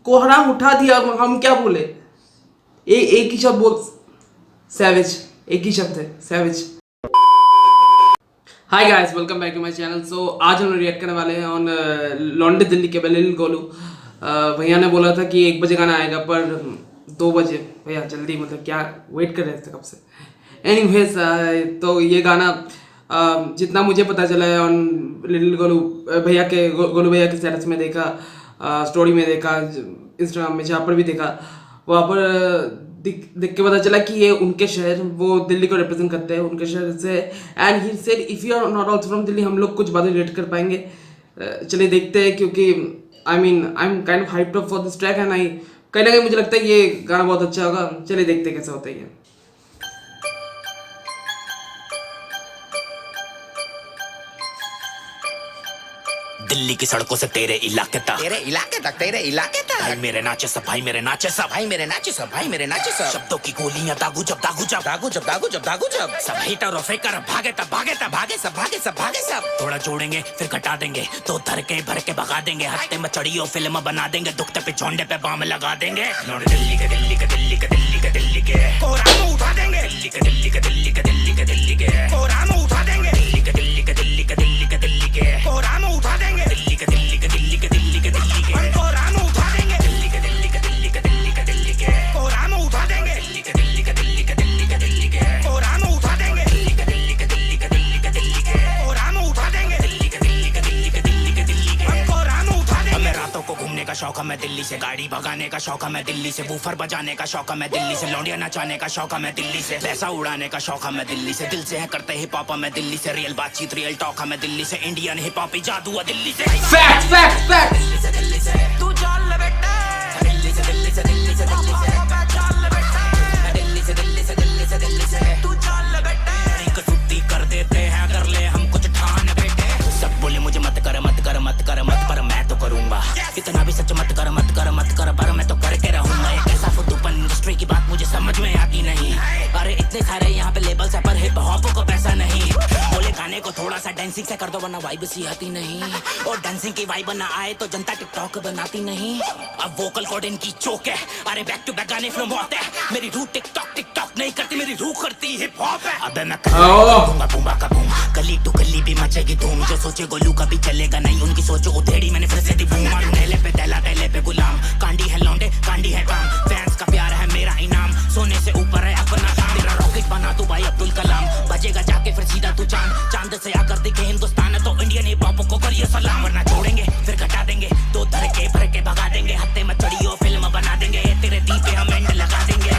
कोहराम उठा दिया, हम क्या बोले। एक ही शब्द बोल, सैवेज, एक ही शब्द है, savage. Hi guys, welcome back to my channel. So आज हम रिएक्ट करने वाले हैं ऑन लौंडे दिल्ली के लिल गोलू। भैया ने बोला था कि 1 बजे गाना आएगा, पर 2 बजे। भैया जल्दी, मतलब क्या वेट कर रहे थे कब से। एनीवेज, तो ये गाना जितना मुझे पता चला है ऑन लिल गोलू भैया के, गोलू भैया के स्टेटस में देखा, स्टोरी में देखा, इंस्टाग्राम में जहाँ पर भी देखा, वहाँ पर देख के पता चला कि ये उनके शहर, वो दिल्ली को रिप्रेजेंट करते हैं, उनके शहर से। And he said if you are not also from Delhi, हम लोग कुछ बातें रिलेट कर पाएंगे। चलिए देखते हैं, क्योंकि I am kind of hyped up for this track and कहीं ना कहीं मुझे लगता है ये गाना बहुत अच्छा होगा। चलिए देखते हैं कैसा होता है ये। दिल्ली की सड़कों से तेरे इलाके तक, भाई मेरे नाचे सब, भाई मेरे नाचे सब, शब्दों की गोलियां दागू जब सब हिटर और फेकर भागे सब थोड़ा जोड़ेंगे फिर घटा देंगे, तो धर के भर के भगा देंगे, हफ्ते में चढ़ियो फिल्म बना देंगे, दुखते पे झोंडे पे बाम लगा देंगे। दिल्ली के कोहराम उठा देंगे, दिल्ली के कोहराम उठा देंगे, दिल्ली के कोहराम उठा देंगे, दिल्ली के कोहराम उठा देंगे, दिल्ली के कोहराम उठा देंगे, कोहराम उठा देंगे, कोहराम उठा देंगे, कोहराम उठा देंगे। हमें रातों को घूमने का शौक, हमें दिल्ली से गाड़ी भगाने का शौक, हमें दिल्ली से बूफर बजाने का शौक, हमें दिल्ली से लौंडिया नचाने का शौक, हमें दिल्ली से पैसा उड़ाने का शौक, हमें दिल्ली से दिल से है करते हिप हॉप, हमें दिल्ली से रियल बातचीत रियल टॉक, हमें दिल्ली से इंडियन हिप हॉप जादू है दिल्ली से। फैक्ट दिल्ली से तू चल बेटा, दिल्ली से चल बेटा, दिल्ली से तू चल बेटा, एक सुत्ती कर देते हैं, कर ले हम कुछ ठान बेटे। सब बोले मुझे मत कर, पर मैं तो करूंगा, इतना भी सच मत कर, पर मैं तो करके रहूंगा। एक ऐसा फुद्दूपन इंडस्ट्री की बात मुझे समझ में आती नहीं। अरे इतने सारे यहाँ पे लेबल्स है, पर हिप हॉप को पैसा नहीं। बोले गाने को थोड़ा सा डांसिंग से कर दो, वरना वाइब सी आती नहीं, और डांसिंग की वाइब ना आए तो जनता टिकटॉक बनाती नहीं। अब वोकल कॉर्ड इनकी चोक है, अरे बैक टू बैक गाने फ्लो मौत है। मेरी रूह टिकटॉक नहीं करती, मेरी रूह करती हिप हॉप है। अबे मैं करूंगा बूम का बूम, गली टू गली भी मचेगी धूम। जो सोचे गोलू कभी चलेगा नहीं, उनकी सोचो उधेड़ी मैंने फिर से दी बूम। नेले पे तैला, तैले पे गुलाम, कांडी है लौंडे, कांडी है काम। फैंस का प्यार है मेरा इनाम, सोने से ऊपर है अपना काम। मेरा रॉकेट बना तू भाई अब्दुल कलाम, बजेगा जाके फिर सीधा तू चांद से आकर दिखे हिंदुस्तान। तो इंडियन हिप हॉप को करिए सलाम, वरना जोड़ेंगे फिर घटा देंगे, तो धर के भर के भगा देंगे, हत्ते में चढ़ियो फिल्म बना देंगे, तेरे दी पे हम एंड लगा देंगे।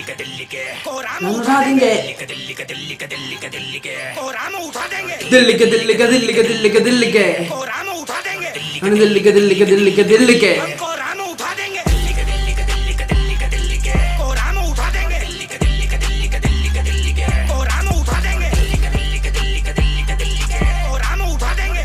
दिल्ली के कोहराम उठा देंगे, दिल्ली के कोहराम उठा देंगे, दिल्ली के कोहराम उठा देंगे, दिल्ली के कोहराम उठा देंगे, दिल्ली के कोहराम उठा देंगे, कोहराम उठा देंगे, कोहराम उठा देंगे,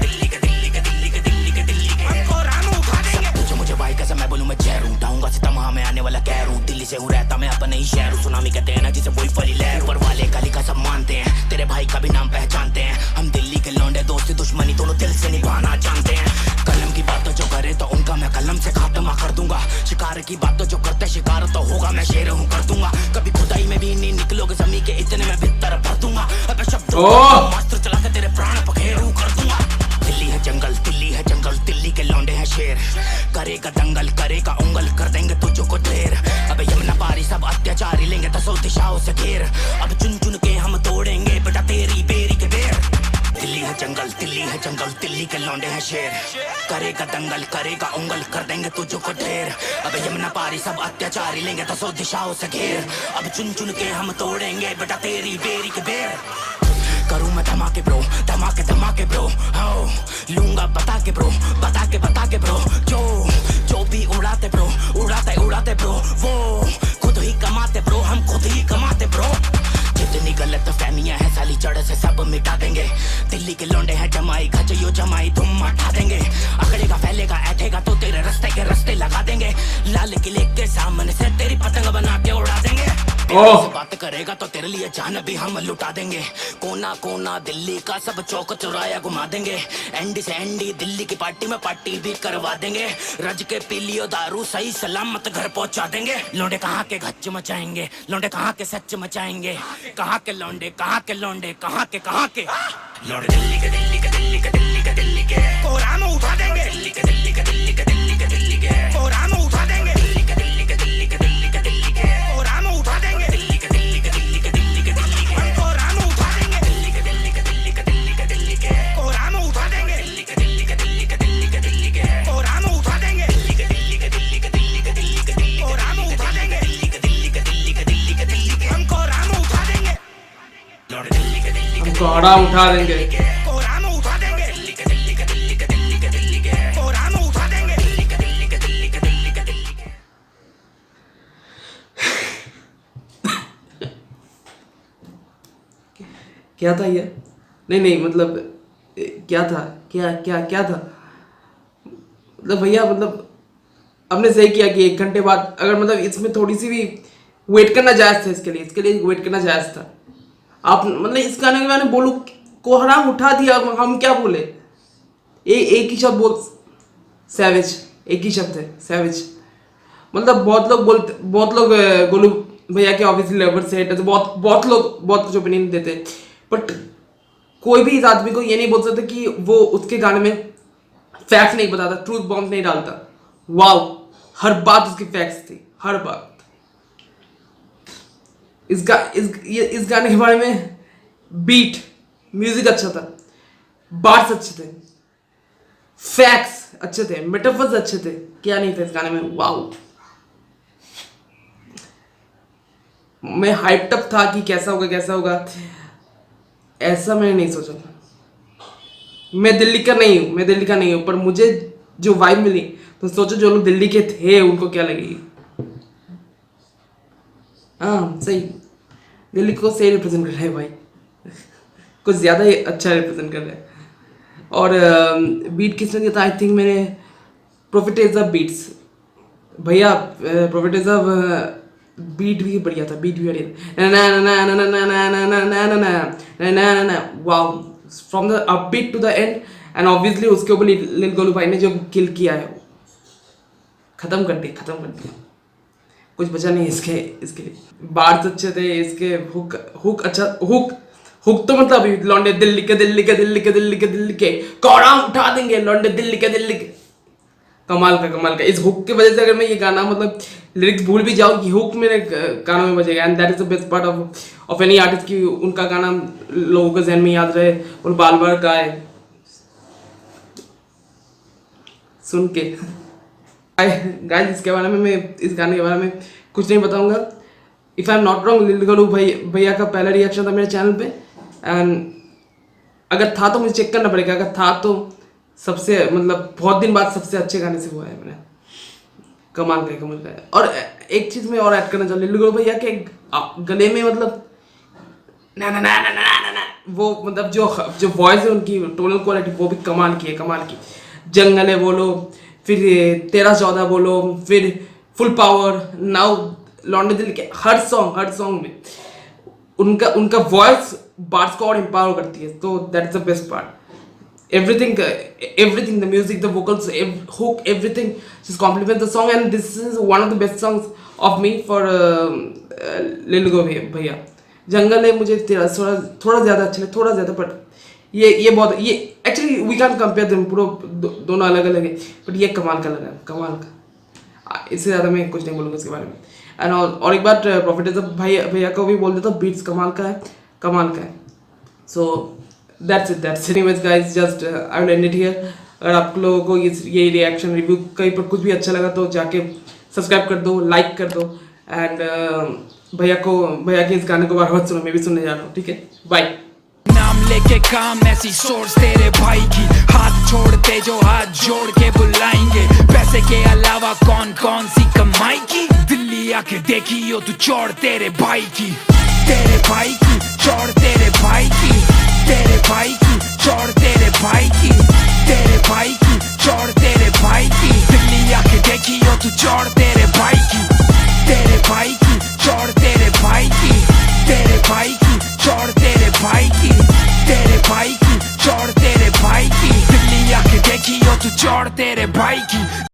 कोहराम उठा देंगे। पूछो मुझे भाई कैसे मैं बोलूं, मैं जहर उठाऊंगा सितमा में आने वाला कहर हूं। दिल्ली से हूं रहता मैं अपने ही शहर हूं, सुनामी कहते हैं ना जिसे वही फली लहर। ऊपर वाले काली का सब मानते हैं, तेरे भाई का भी नाम पहचानते हैं। हम दिल्ली के लौंडे, दोस्ती दुश्मनी दोनों दिल से निभाना जानते हैं। कलम की बात तो जो करे तो उनका मैं कलम से खात्मा कर दूंगा। शिकार की बात तो जो करते शिकार तो होगा, मैं शेर हूं कर दूंगा। कभी खुदाई में भी नहीं निकलोगे जमी के, इतने में भीतर भर दूंगा। अगर शब्दों मास्टर चला के तेरे प्राण पखेरू कर दूंगा। दिल्ली है जंगल, दिल्ली के लौंडे हैं शेर। करेगा दंगल, करेगा उंगल, कर देंगे तुझको को ढेर। अब यमुना पारी सब अत्याचारी लेंगे 10 दिशाओं से घेर। अब चुन के हम तोड़ेंगे बेटा तेरी बेरी के बेर। दिल्ली है जंगल, दिल्ली के लौंडे हैं शेर। करेगा दंगल, करेगा उंगल, कर देंगे तुझको ढेर। अब यमुना पारी सब अत्याचारी लेंगे 10 दिशाओं से घेर। अब चुन के हम तोड़ेंगे बेटा तेरी बेरी के बेर। करूं मैं धमाके ब्रो, धमाके ब्रो, हो लूंगा बता के ब्रो, बता के ब्रो। जो भी उड़ाते ब्रो, वो खुद ही कमाते ब्रो, हम खुद ही कमाते ब्रो। जितनी गलत फहमियां हैं साली जड़ से सब मिटा देंगे। दिल्ली के लौंडे हैं जमाई, खचयो जमाई धुम मचा देंगे। अकड़ेगा फैलेगा ऐठेगा तो तेरे रास्ते के रास्ते लगा देंगे। लाल किले के सामने से तेरी पतंग बना के उड़ा देंगे। प्यार से बात करेगा तो तेरे लिए जान भी हम लुटा देंगे। कोना कोना दिल्ली का सब चौक चौराया घुमा देंगे। एंडी से एंडी दिल्ली की पार्टी में पार्टी भी करवा देंगे। रज के पी लियो दारू सही सलामत घर पहुंचा देंगे। लौंडे कहाँ के गच्च मचाएंगे, लौंडे कहाँ के सच मचाएंगे। कहाँ के लौंडे, कहाँ के लौंडे, कहाँ के लौंडे दिल्ली के दिल्ली के दिल्ली के दिल्ली के दिल्ली के कोरा में उठा देंगे। दिल्ली के दिल्ली के दिल्ली के दिल्ली के दिल्ली के कोरा में उठा देंगे। दिल्ली के दिल्ली के दिल्ली के दिल्ली के दिल्ली के कोरा में उठा देंगे। दिल्ली के दिल्ली के दिल्ली के दिल्ली के दिल्ली के कोरा में उठा देंगे। दिल्ली के दिल्ली के दिल्ली के दिल्ली के दिल्ली के कोरा में उठा देंगे। दिल्ली के दिल्ली के दिल्ली के दिल्ली के दिल्ली के कोरा में उठा देंगे। दिल्ली के दिल्ली के दिल्ली के दिल्ली के दिल्ली के कोरा में उठा देंगे। दिल्ली के दिल्ली के दिल्ली के दिल्ली के दिल्ली के हम कोरा में उठा देंगे। लौंडे दिल्ली के दिल्ली हम कोहरा उठा देंगे। कोरा में उठा देंगे। दिल्ली के दिल्ली के दिल्ली के दिल्ली के दिल्ली के कोरा में उठा देंगे। दिल्ली के दिल्ली के दिल्ली के दिल्ली के दिल्ली के क्या था ये? नहीं मतलब क्या था, क्या था मतलब भैया, मतलब हमने सही किया कि 1 घंटे बाद अगर मतलब इसमें थोड़ी सी भी वेट करना जायज़ था। इसके लिए वेट करना जायज़ था। आप मतलब इस गाने के बारे में बोलो, कोहराम उठा दिया, हम क्या बोले? एक ही शब्द बोल, सैवेज, एक ही शब्द है सैवेज। मतलब बहुत लोग गोलू भैया के ऑब्वियसली लवर्स है, तो बहुत लोग बहुत कुछ ओपिनियन देते हैं, बट कोई भी इस आदमी को ये नहीं बोल सकता कि वो उसके गाने में फैक्ट्स नहीं बताता, ट्रूथ बॉम्ब नहीं डालता। वाओ, हर बात उसकी फैक्ट्स थी, हर बात। इस गाने के बारे में बीट, म्यूजिक अच्छा था, बार्स अच्छे थे, फैक्ट्स अच्छे थे, मेटाफर्स अच्छे थे, क्या नहीं था इस गाने में। वाओ, मैं हाइप्ड अप था कि कैसा होगा, ऐसा मैंने नहीं सोचा था। मैं दिल्ली का नहीं हूँ, पर मुझे जो वाइब मिली तो सोचो जो लोग दिल्ली के थे उनको क्या लगेगी। हाँ सही, दिल्ली को सही रिप्रेजेंट कर रहा है भाई, कुछ ज़्यादा ही अच्छा रिप्रेजेंट कर रहा है। और बीट किसने दिया था? आई थिंक मैंने प्रोफिटेजा बीट्स भैया, प्रोफिटेजा बीट भी बढ़िया था, wow, from the up beat to the end. And obviously उसके ऊपर लिल गोलू भाई ने जो किल किया है, खत्म कर दिया, कुछ बचा नहीं इसके लिए। बार्स अच्छे थे इसके, हुक अच्छा, हुक तो मतलब लौंडे दिल्ली के कोहरा उठा देंगे, लौंडे दिल्ली के कमाल का। इस हुक की वजह से अगर मैं ये गाना मतलब लिरिक्स भूल भी जाऊँ कि हुक मेरे गानों में बजेगा। And that is the best part of any artist कि उनका गाना लोगों के जहन में याद रहे और बार बार गाए सुन के। गाइस इसके बारे में, मैं इस गाने के बारे में कुछ नहीं बताऊंगा। If I am not wrong, लिल गोलू भैया का पहला रिएक्शन था मेरे चैनल पे। एंड अगर था तो मुझे चेक करना पड़ेगा, अगर था तो सबसे मतलब बहुत दिन बाद सबसे अच्छे गाने से हुआ है मैंने। कमाल का है। और एक चीज़ मैं और ऐड करना चाहूँ, लिल गोलू भैया के गले में मतलब ना वो मतलब जो वॉइस है उनकी टोनल क्वालिटी वो भी कमाल की। जंगल है बोलो, फिर 13-14 बोलो, फिर फुल पावर, नाउ लौंडे दिल के, हर सॉन्ग में उनका वॉइस बार्स को और एम्पावर करती है। तो that is the best part. everything, the music, the vocals, hook, everything just complements the song, and this is one of the best songs of me for लिल गोलू भैया। जंगल है मुझे थोड़ा ज़्यादा अच्छा लगा, थोड़ा ज़्यादा, बट ये बहुत, ये actually we can compare them, पूरा दोनों अलग अलग है, बट ये कमाल का। इससे ज़्यादा मैं कुछ नहीं बोलूँगा इसके बारे में। एंड और एक बार प्रोफिटेजा भैया को भी बोल देता हूँ, बीट्स कमाल का है। सो that's it. Anyways guys, just I will end it here. अगर आप लोगों को ये रिएक्शन रिव्यू कहीं पर कुछ भी अच्छा लगा तो जाके सब्सक्राइब कर दो, लाइक कर दो। एंड भैया के इस गाने को बार बार सुनो, मैं भी सुनने जा रहा हूँ। ठीक है, बाय। नाम लेके काम ऐसी सोर्स तेरे भाई की, हाथ छोड़ते जो हाथ जोड़ के बुलाएंगे। पैसे के अलावा कौन सी कमाई की, दिल्ली आके देखी हो तू चौड़ तेरे भाई की, तेरे भाई की चौड़ तेरे भाई की, तेरे भाई की चौड़ तेरे भाई की, तेरे भाई की चौड़ तेरे भाई की, दिल्ली आके देखी हो तू चौड़